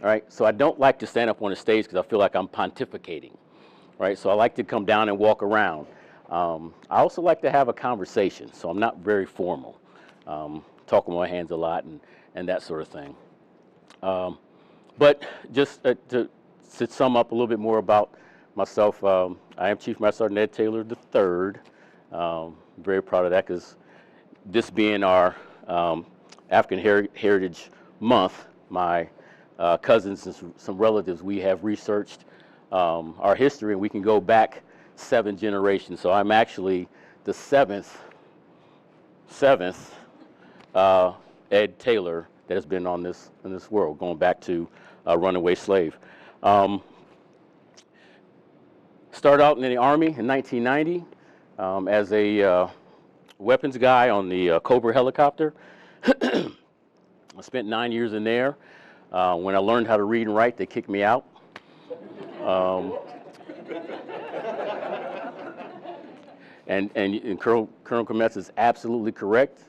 All right, so I don't like to stand up on the stage because I feel like I'm pontificating. Right, so I like to come down and walk around. I also like to have a conversation, so I'm not very formal. Talk with my hands a lot and that sort of thing. But just to sum up a little bit more about myself, I am Chief Master Sergeant Ed Taylor III. Very proud of that because this being our African Heritage Month, my cousins and some relatives, we have researched our history, and we can go back 7 generations. So I'm actually the seventh Ed Taylor that has been on this in this world, going back to runaway slave. Started out in the Army in 1990 as a weapons guy on the Cobra helicopter. I spent 9 years in there. When I learned how to read and write, they kicked me out. And Colonel Kometz is absolutely correct.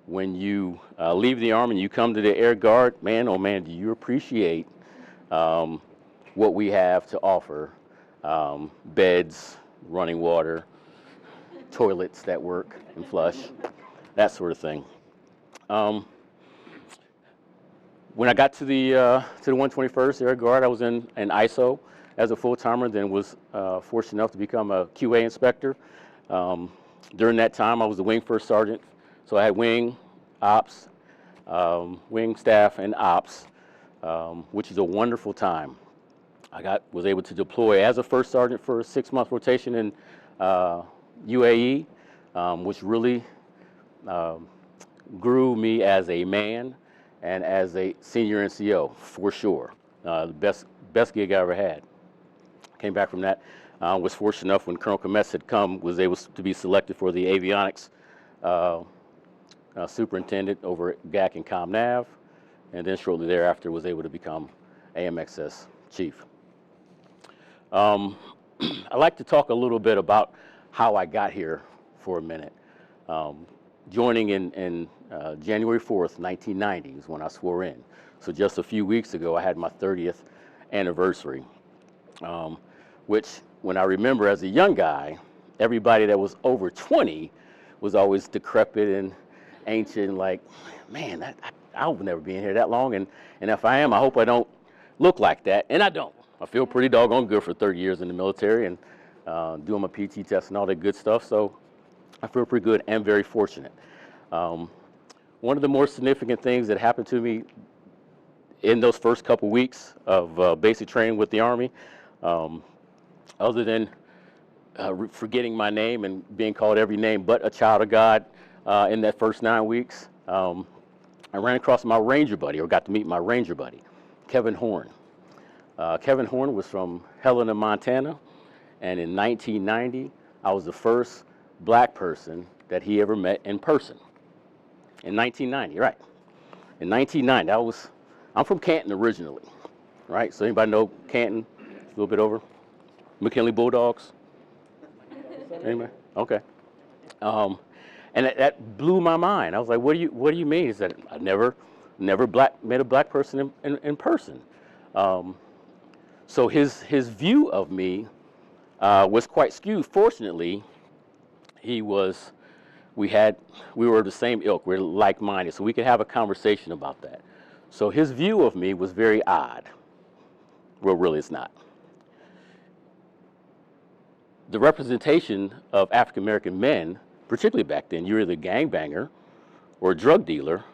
When you leave the Army and you come to the Air Guard, man, oh man, do you appreciate what we have to offer. Beds, running water, toilets that work and flush, that sort of thing. When I got to the 121st Air Guard, I was in ISO as a full-timer, then was fortunate enough to become a QA inspector. During that time, I was the wing first sergeant, so I had wing, ops, wing staff, and ops, which is a wonderful time. I was able to deploy as a first sergeant for a 6-month rotation in UAE, which really grew me as a man and as a senior NCO, for sure. The best gig I ever had. Came back from that. Was fortunate enough when Colonel Kometz had come, was able to be selected for the avionics superintendent over at GAC and ComNav, and then shortly thereafter was able to become AMXS chief. I'd like to talk a little bit about how I got here for a minute. Joining in January 4th, 1990 is when I swore in. So just a few weeks ago, I had my 30th anniversary, which when I remember as a young guy, everybody that was over 20 was always decrepit and ancient, like, man, I'll never be in here that long, and if I am, I hope I don't look like that, and I don't. I feel pretty doggone good for 30 years in the military and doing my PT test and all that good stuff, so I feel pretty good and very fortunate. One of the more significant things that happened to me in those first couple weeks of basic training with the Army, other than forgetting my name and being called every name but a child of God in that first 9 weeks, I ran across my Ranger buddy, or got to meet my Ranger buddy, Kevin Horn. Kevin Horn was from Helena, Montana, and in 1990, I was the first black person that he ever met in person. In 1990, right. In 1990, I'm from Canton originally, right? So anybody know Canton? A little bit over? McKinley Bulldogs? Anybody? Okay. And that blew my mind. I was like, what do you mean? He said, I never met a black person in person. So his view of me was quite skewed. Fortunately, we were the same ilk, we were like-minded, so we could have a conversation about that. So his view of me was very odd. Well, really it's not. The representation of African American men, particularly back then, you're either a gangbanger or a drug dealer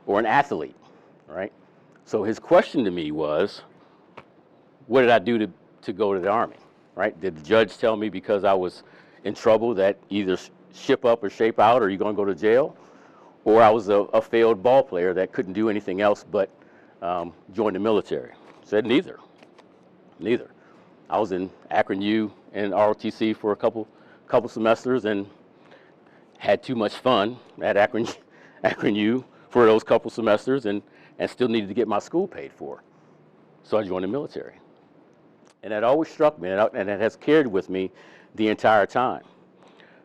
or an athlete, right? So his question to me was, what did I do to go to the Army, right? Did the judge tell me because I was in trouble that either ship up or shape out, or you're going to go to jail? Or I was a failed ball player that couldn't do anything else but join the military? Said neither. Neither. I was in Akron U and ROTC for a couple semesters and had too much fun at Akron U for those couple semesters, and still needed to get my school paid for. So I joined the military. And that always struck me, and it has carried with me the entire time.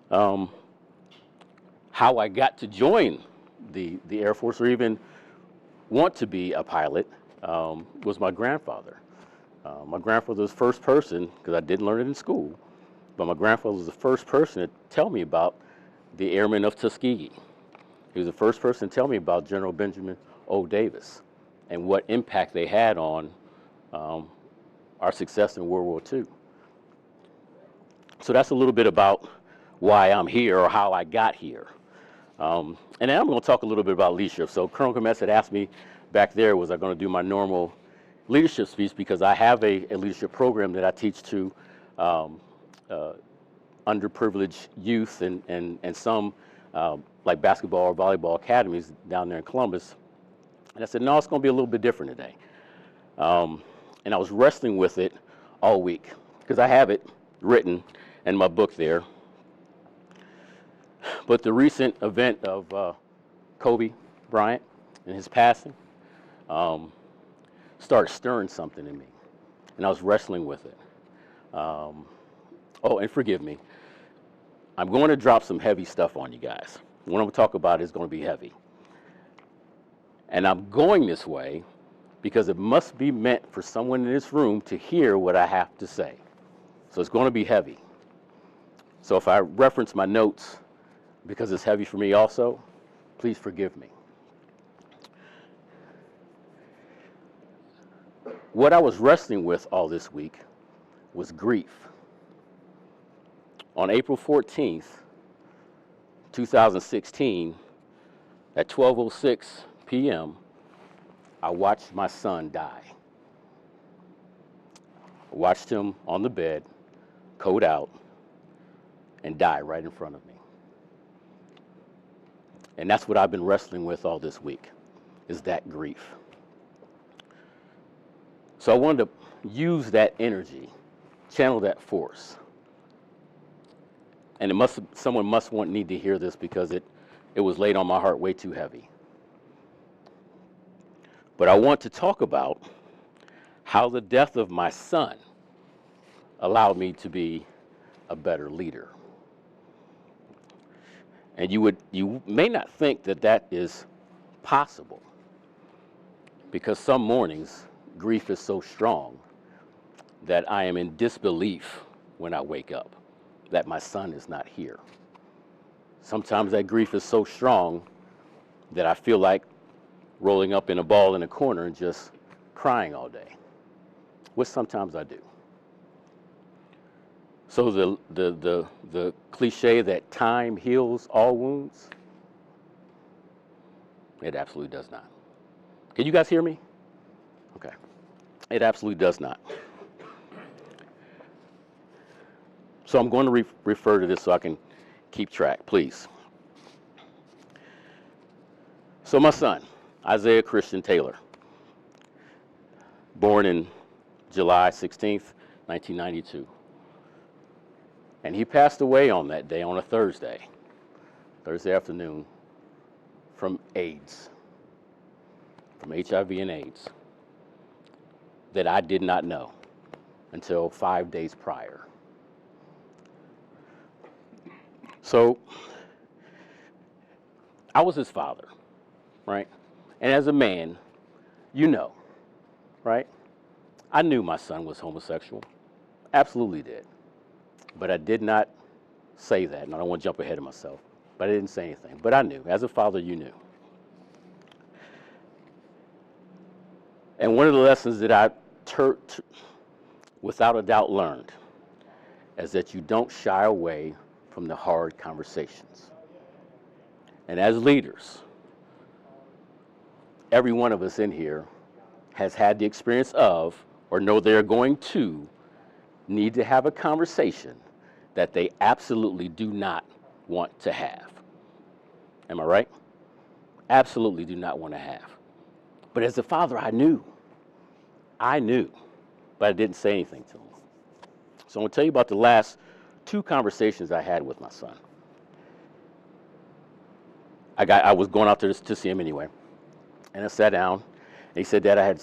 How I got to join the Air Force, or even want to be a pilot, was my grandfather. My grandfather was the first person, because I didn't learn it in school, but my grandfather was the first person to tell me about the Airmen of Tuskegee. He was the first person to tell me about General Benjamin O. Davis and what impact they had on our success in World War II. So that's a little bit about why I'm here or how I got here. And then I'm going to talk a little bit about leadership. So Colonel Kometz had asked me back there, was I going to do my normal leadership speech, because I have a leadership program that I teach to underprivileged youth and some like basketball or volleyball academies down there in Columbus. And I said, no, it's going to be a little bit different today. And I was wrestling with it all week, because I have it written in my book there. But the recent event of Kobe Bryant and his passing started stirring something in me, and I was wrestling with it. Oh, and forgive me, I'm going to drop some heavy stuff on you guys. What I'm going to talk about is going to be heavy. And I'm going this way because it must be meant for someone in this room to hear what I have to say. So it's going to be heavy. So if I reference my notes because it's heavy for me also, please forgive me. What I was wrestling with all this week was grief. On April 14th, 2016, at 12:06 p.m., I watched my son die. I watched him on the bed, code out, and die right in front of me. And that's what I've been wrestling with all this week, is that grief. So I wanted to use that energy, channel that force. And someone must need to hear this, because it was laid on my heart way too heavy. But I want to talk about how the death of my son allowed me to be a better leader. And you may not think that that is possible, because some mornings grief is so strong that I am in disbelief when I wake up that my son is not here. Sometimes that grief is so strong that I feel like rolling up in a ball in a corner and just crying all day, which sometimes I do. So the cliche that time heals all wounds, it absolutely does not. Can you guys hear me? Okay. It absolutely does not. So I'm going to refer to this so I can keep track, please. So my son, Isaiah Christian Taylor, born in July 16th, 1992. And he passed away on that day, on a Thursday afternoon, from AIDS, from HIV and AIDS, that I did not know until 5 days prior. So I was his father, right? And as a man, you know, right? I knew my son was homosexual, absolutely did. But I did not say that, and I don't want to jump ahead of myself, but I didn't say anything. But I knew. As a father, you knew. And one of the lessons that I without a doubt learned is that you don't shy away from the hard conversations. And as leaders, every one of us in here has had the experience of, or know they're going to, need to have a conversation that they absolutely do not want to have. Am I right? Absolutely do not want to have. But as a father, I knew, but I didn't say anything to him. So I'm going to tell you about the last 2 conversations I had with my son. I was going out there to see him anyway, and I sat down, and he said, Dad, I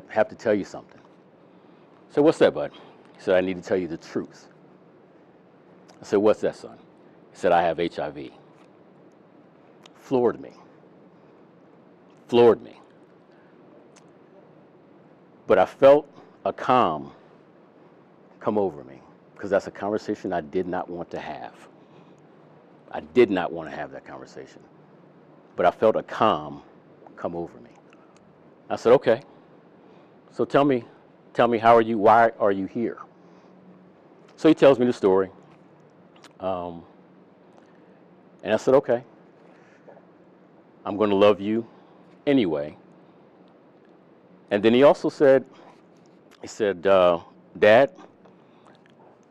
have to tell you something. I said, what's that, bud? He said, I need to tell you the truth. I said, what's that, son? He said, I have HIV. Floored me. But I felt a calm come over me because that's a conversation I did not want to have. I did not want to have that conversation. But I felt a calm come over me. I said, okay, so tell me, why are you here? So he tells me the story. And I said, okay, I'm going to love you anyway. And then he also said, Dad,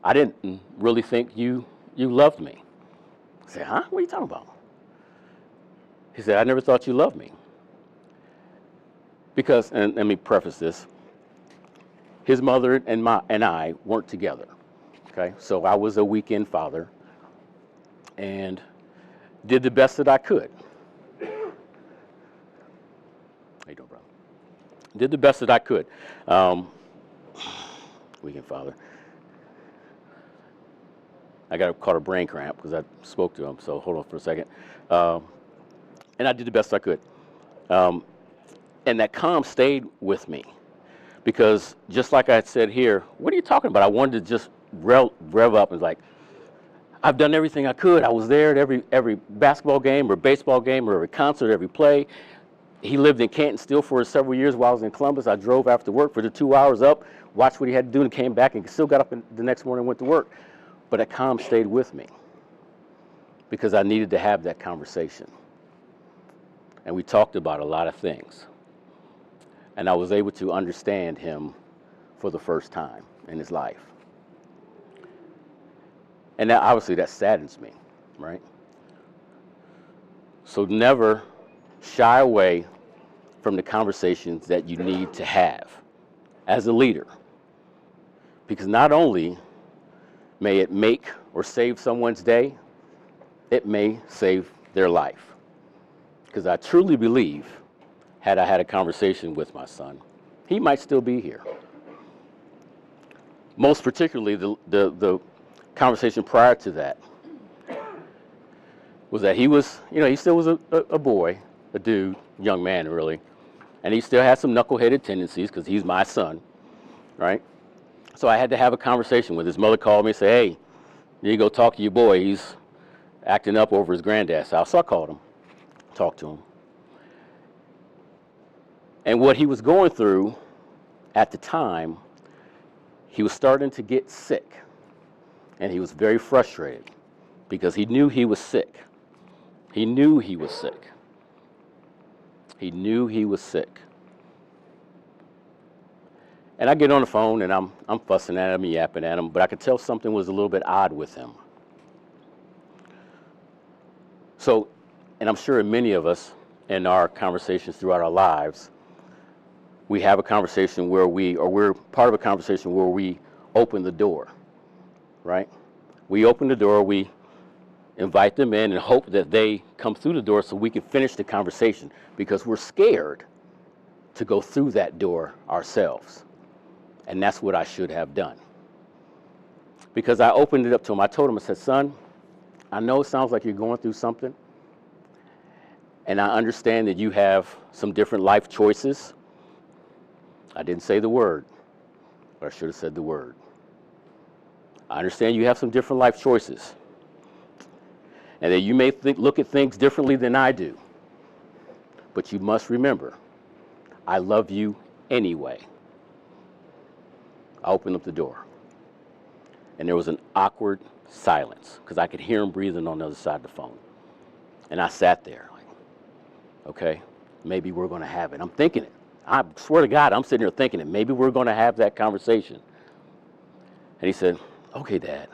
I didn't really think you loved me. I said, huh? What are you talking about? He said, I never thought you loved me. Because, and let me preface this, his mother and I weren't together. Okay, so I was a weekend father and did the best that I could. How you doing, brother? Did the best that I could. Weekend father. I caught a brain cramp because I spoke to him, so hold on for a second. And I did the best I could. And that calm stayed with me because just like I said here, what are you talking about? I wanted to just rev up and like, I've done everything I could. I was there at every basketball game or baseball game or every concert, every play. He lived in Canton still for several years while I was in Columbus. I drove after work for the 2 hours up, watched what he had to do and came back and still got up the next morning and went to work. But that calm stayed with me because I needed to have that conversation. And we talked about a lot of things. And I was able to understand him for the first time in his life. And that, obviously that saddens me, right? So never shy away from the conversations that you need to have as a leader. Because not only may it make or save someone's day, it may save their life. Because I truly believe, had I had a conversation with my son, he might still be here. Most particularly, the conversation prior to that was that he was, he still was a boy, a dude, young man really, and he still had some knuckleheaded tendencies because he's my son, right? So I had to have a conversation with his mother. Called me and said, hey, you need to go talk to your boy. He's acting up over his granddad's house. So I called him, talked to him. And what he was going through at the time, he was starting to get sick. And he was very frustrated because he knew he was sick. He knew he was sick. He knew he was sick. And I get on the phone and I'm fussing at him, yapping at him, but I could tell something was a little bit odd with him. So, and I'm sure many of us in our conversations throughout our lives, we have a conversation where we're part of a conversation where we open the door, right? We open the door, we invite them in and hope that they come through the door so we can finish the conversation because we're scared to go through that door ourselves. And that's what I should have done. Because I opened it up to him. I told him, I said, son, I know it sounds like you're going through something. And I understand that you have some different life choices. I didn't say the word, but I should have said the word. I understand you have some different life choices. And that you may look at things differently than I do. But you must remember, I love you anyway. I opened up the door. And there was an awkward silence because I could hear him breathing on the other side of the phone. And I sat there like, okay, maybe we're going to have it. I'm thinking it. I swear to God, I'm sitting here thinking it. Maybe we're going to have that conversation. And he said, okay, Dad.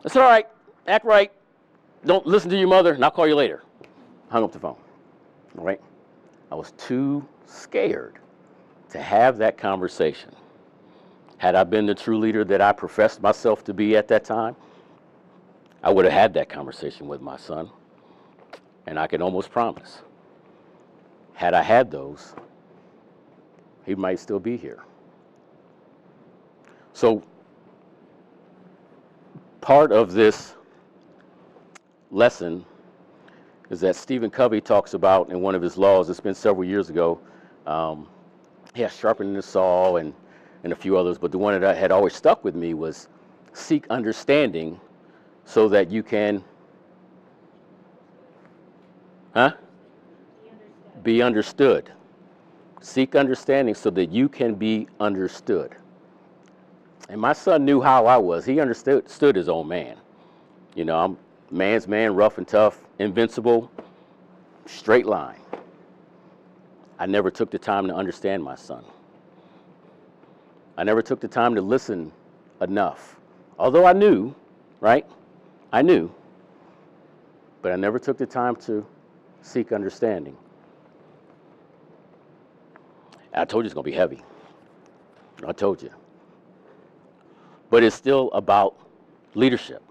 I said, all right, act right. Don't listen to your mother, and I'll call you later. Hung up the phone. All right? I was too scared to have that conversation. Had I been the true leader that I professed myself to be at that time, I would have had that conversation with my son. And I can almost promise, had I had those, he might still be here. So part of this lesson is that Stephen Covey talks about in one of his laws. It's been several years ago. Yeah, Sharpening the Saw and a few others, but the one that had always stuck with me was seek understanding so that you can, be understood. Seek understanding so that you can be understood. And my son knew how I was. He understood his own man. You know, I'm man's man, rough and tough, invincible, straight line. I never took the time to understand my son. I never took the time to listen enough. Although I knew, right? I knew. But I never took the time to seek understanding. I told you it's going to be heavy. I told you. But it's still about leadership.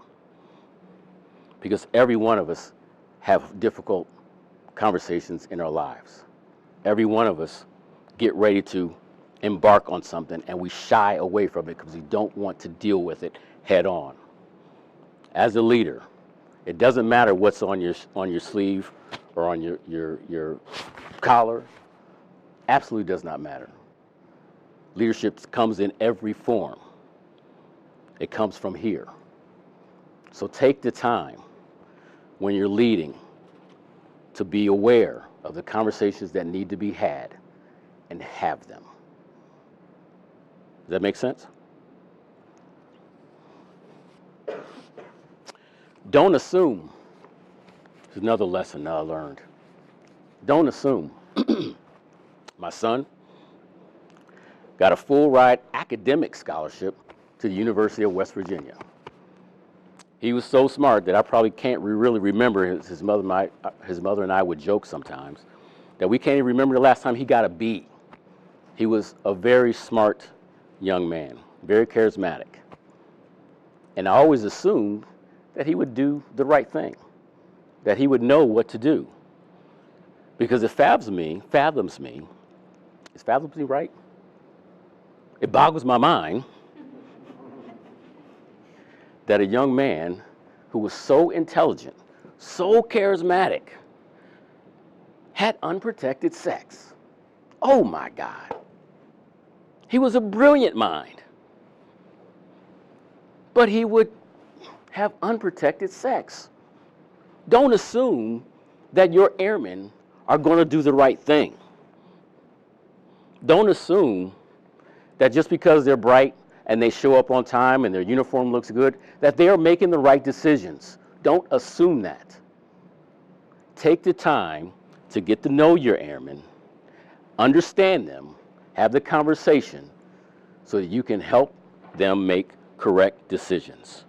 Because every one of us have difficult conversations in our lives. Every one of us get ready to embark on something and we shy away from it because we don't want to deal with it head on. As a leader, it doesn't matter what's on your sleeve or on your collar. Absolutely does not matter. Leadership comes in every form. It comes from here. So take the time when you're leading to be aware of the conversations that need to be had and have them. Does that make sense? Don't assume. This is another lesson that I learned. Don't assume. My son got a full ride academic scholarship to the University of West Virginia. He was so smart that I probably can't really remember. His mother and I would joke sometimes that we can't even remember the last time he got a B. He was a very smart young man, very charismatic. And I always assumed that he would do the right thing, that he would know what to do. Because it fathoms me, is fathoms me right? It boggles my mind that a young man who was so intelligent, so charismatic, had unprotected sex. Oh my God. He was a brilliant mind. But he would have unprotected sex. Don't assume that your airmen are going to do the right thing. Don't assume that just because they're bright and they show up on time and their uniform looks good, that they are making the right decisions. Don't assume that. Take the time to get to know your airmen, understand them, have the conversation so that you can help them make correct decisions.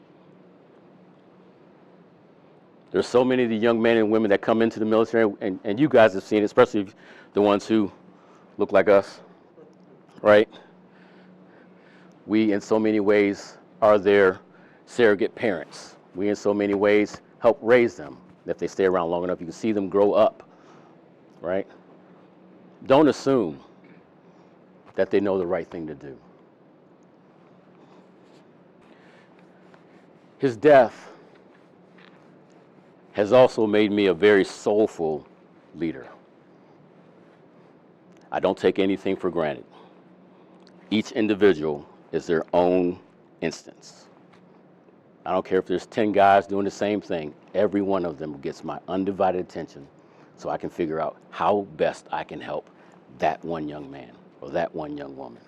There's so many of the young men and women that come into the military, and you guys have seen it, especially the ones who look like us, right? We, in so many ways, are their surrogate parents. We, in so many ways, help raise them. If they stay around long enough, you can see them grow up, right? Don't assume that they know the right thing to do. His death has also made me a very soulful leader. I don't take anything for granted. Each individual is their own instance. I don't care if there's 10 guys doing the same thing. Every one of them gets my undivided attention so I can figure out how best I can help that one young man or that one young woman.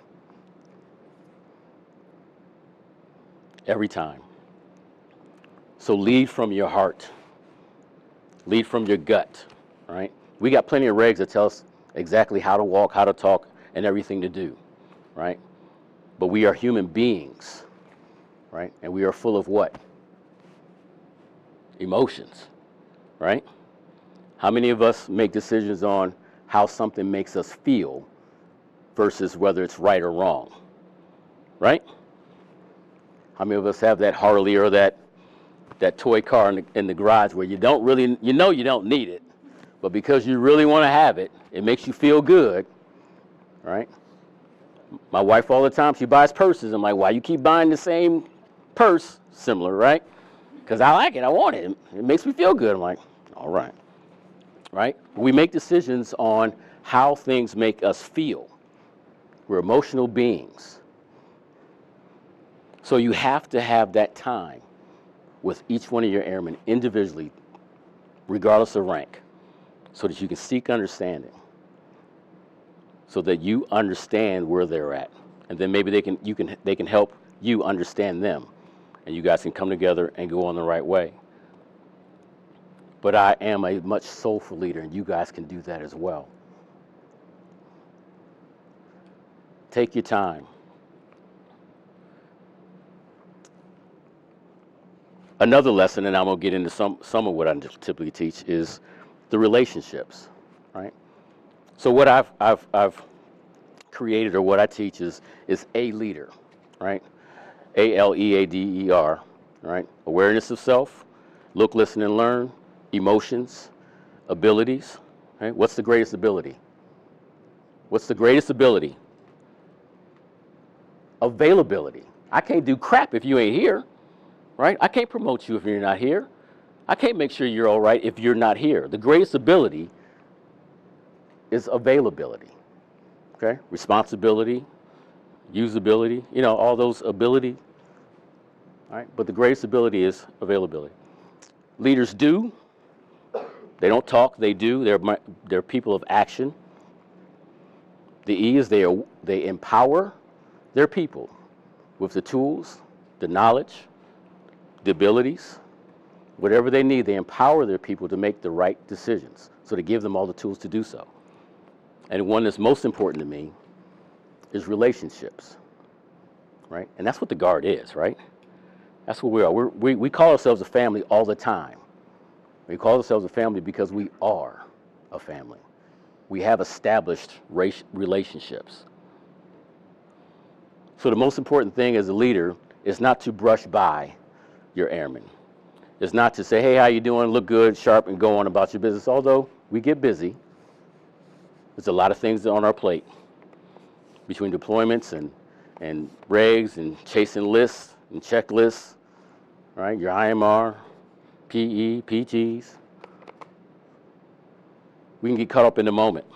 Every time. So lead from your heart. Lead from your gut, right? We got plenty of regs that tell us exactly how to walk, how to talk, and everything to do, right? But we are human beings, right? And we are full of what? Emotions, right? How many of us make decisions on how something makes us feel versus whether it's right or wrong, right? How many of us have that Harley or that toy car in the garage where you don't really, you know you don't need it, but because you really want to have it, it makes you feel good, right? My wife all the time, she buys purses. I'm like, why you keep buying the same purse? Similar, right? Because I like it, I want it. It makes me feel good. I'm like, all right, right? We make decisions on how things make us feel. We're emotional beings. So you have to have that time with each one of your airmen individually, regardless of rank, so that you can seek understanding, so that you understand where they're at, and then maybe they can help you understand them, and you guys can come together and go on the right way. But I am a much soulful leader, and you guys can do that as well. Take your time. Another lesson, and I'm going to get into some of what I typically teach, is the relationships, right? So what I've created, or what I teach, is a leader, right? ALEADER, right? Awareness of self, look, listen, and learn, emotions, abilities, right? What's the greatest ability? What's the greatest ability? Availability. I can't do crap if you ain't here, right? I can't promote you if you're not here. I can't make sure you're all right if you're not here. The greatest ability is availability, okay? Responsibility, usability, you know, all those ability, all right? But the greatest ability is availability. Leaders do. They don't talk, they do. They're people of action. The E is they empower their people with the tools, the knowledge, the abilities, whatever they need. They empower their people to make the right decisions, so to give them all the tools to do so. And one that's most important to me is relationships, right? And that's what the Guard is, right? That's what we are. We call ourselves a family all the time. We call ourselves a family because we are a family. We have established relationships. So the most important thing as a leader is not to brush by your airmen. It's not to say, hey, how you doing? Look good, sharp, and go on about your business. Although we get busy, there's a lot of things on our plate between deployments and regs and chasing lists and checklists, right? Your IMR, PE, PTs. We can get caught up in the moment,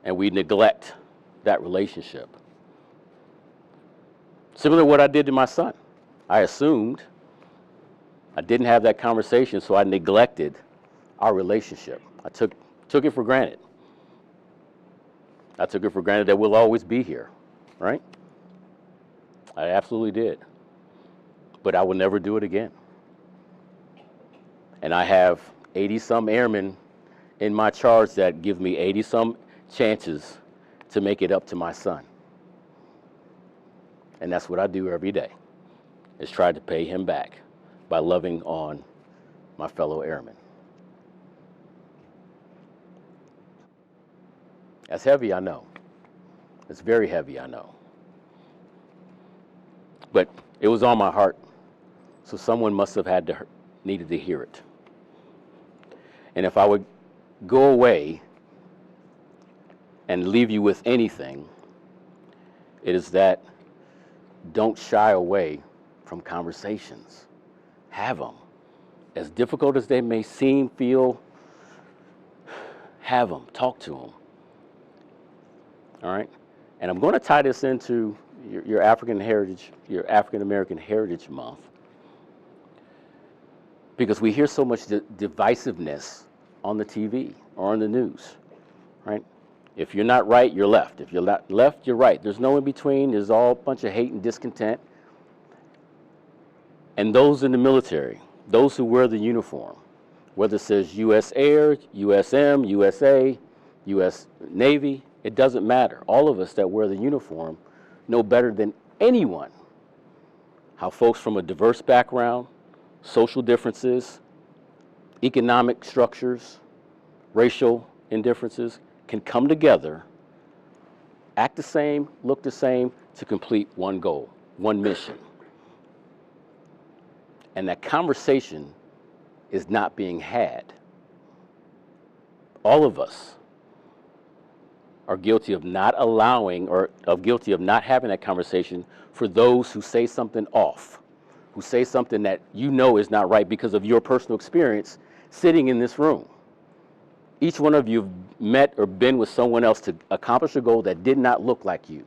and we neglect that relationship. Similar to what I did to my son. I assumed I didn't have that conversation, so I neglected our relationship. I took it for granted. I took it for granted that we'll always be here, right? I absolutely did. But I will never do it again. And I have 80-some airmen in my charge that give me 80-some chances to make it up to my son. And that's what I do every day, is try to pay him back by loving on my fellow airmen. That's heavy, I know. It's very heavy, I know. But it was on my heart, so someone must have needed to hear it. And if I would go away and leave you with anything, it is that don't shy away from conversations. Have them. As difficult as they may seem, feel, have them. Talk to them. All right? And I'm going to tie this into your African heritage, your African American Heritage Month, because we hear so much divisiveness on the TV or on the news, right? If you're not right, you're left. If you're not left, you're right. There's no in between. There's all a bunch of hate and discontent. And those in the military, those who wear the uniform, whether it says U.S. Air, USM, USA, U.S. Navy, it doesn't matter. All of us that wear the uniform know better than anyone how folks from a diverse background, social differences, economic structures, racial indifferences can come together, act the same, look the same, to complete one goal, one mission. And that conversation is not being had. All of us are guilty of not allowing, or guilty of not having that conversation for those who say something off, who say something that you know is not right because of your personal experience sitting in this room. each one of you met or been with someone else to accomplish a goal that did not look like you,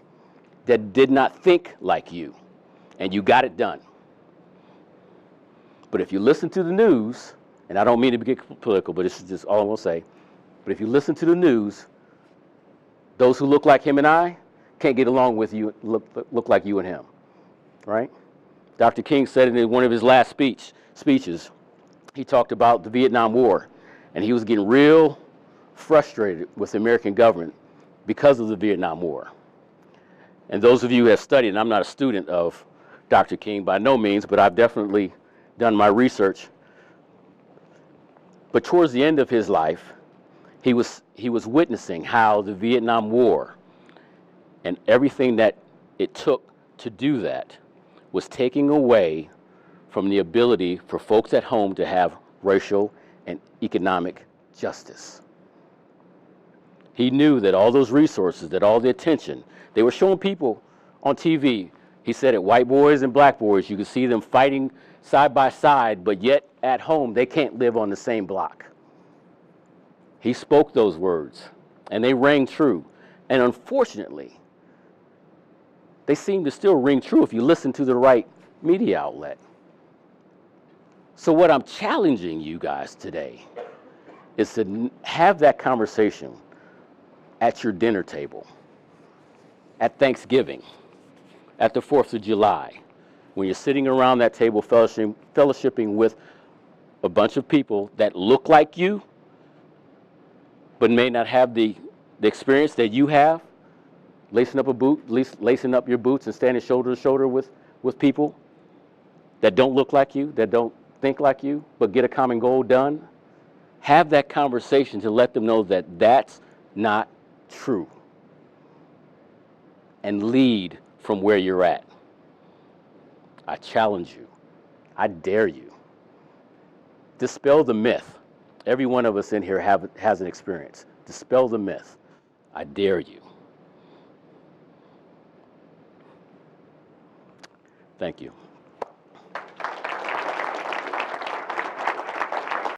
that did not think like you, and you got it done. But if you listen to the news, and I don't mean to get political, but this is just all I want to say, but if you listen to the news, those who look like him and I can't get along with you, look like you and him, right? Dr. King said in one of his last speeches, he talked about the Vietnam War, and he was getting real frustrated with the American government because of the Vietnam War. And those of you who have studied, and I'm not a student of Dr. King by no means, but I've definitely done my research. But towards the end of his life, he was witnessing how the Vietnam War and everything that it took to do that was taking away from the ability for folks at home to have racial and economic justice. He knew that all those resources, that all the attention, they were showing people on TV. He said it, white boys and black boys, you could see them fighting side by side, but yet at home they can't live on the same block. He spoke those words, and they rang true. And unfortunately, they seem to still ring true if you listen to the right media outlet. So what I'm challenging you guys today is to have that conversation at your dinner table, at Thanksgiving, at the 4th of July, when you're sitting around that table fellowshipping with a bunch of people that look like you, but may not have the experience that you have, lacing up your boots and standing shoulder to shoulder with people that don't look like you, that don't think like you, but get a common goal done. Have that conversation to let them know that that's not true. And lead from where you're at. I challenge you. I dare you. Dispel the myth. Every one of us in here has an experience. Dispel the myth. I dare you. Thank you.